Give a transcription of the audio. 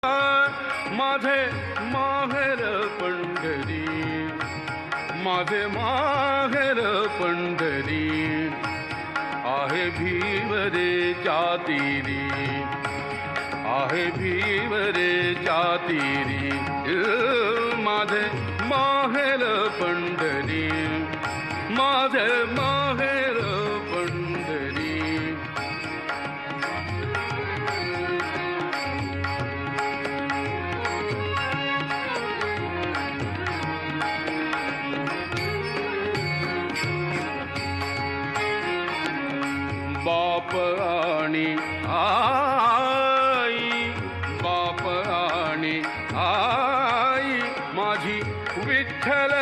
माझे माहेर पंढरी, माझे माहेर पंढरी, आहे भीवरे जातीरी, आहे भीवरे जातीरी, माझे माहेर पंढरी, माझे माहेर पंढरी. बाप आणि आई, बाप आणि आई, माझी विठ्ठल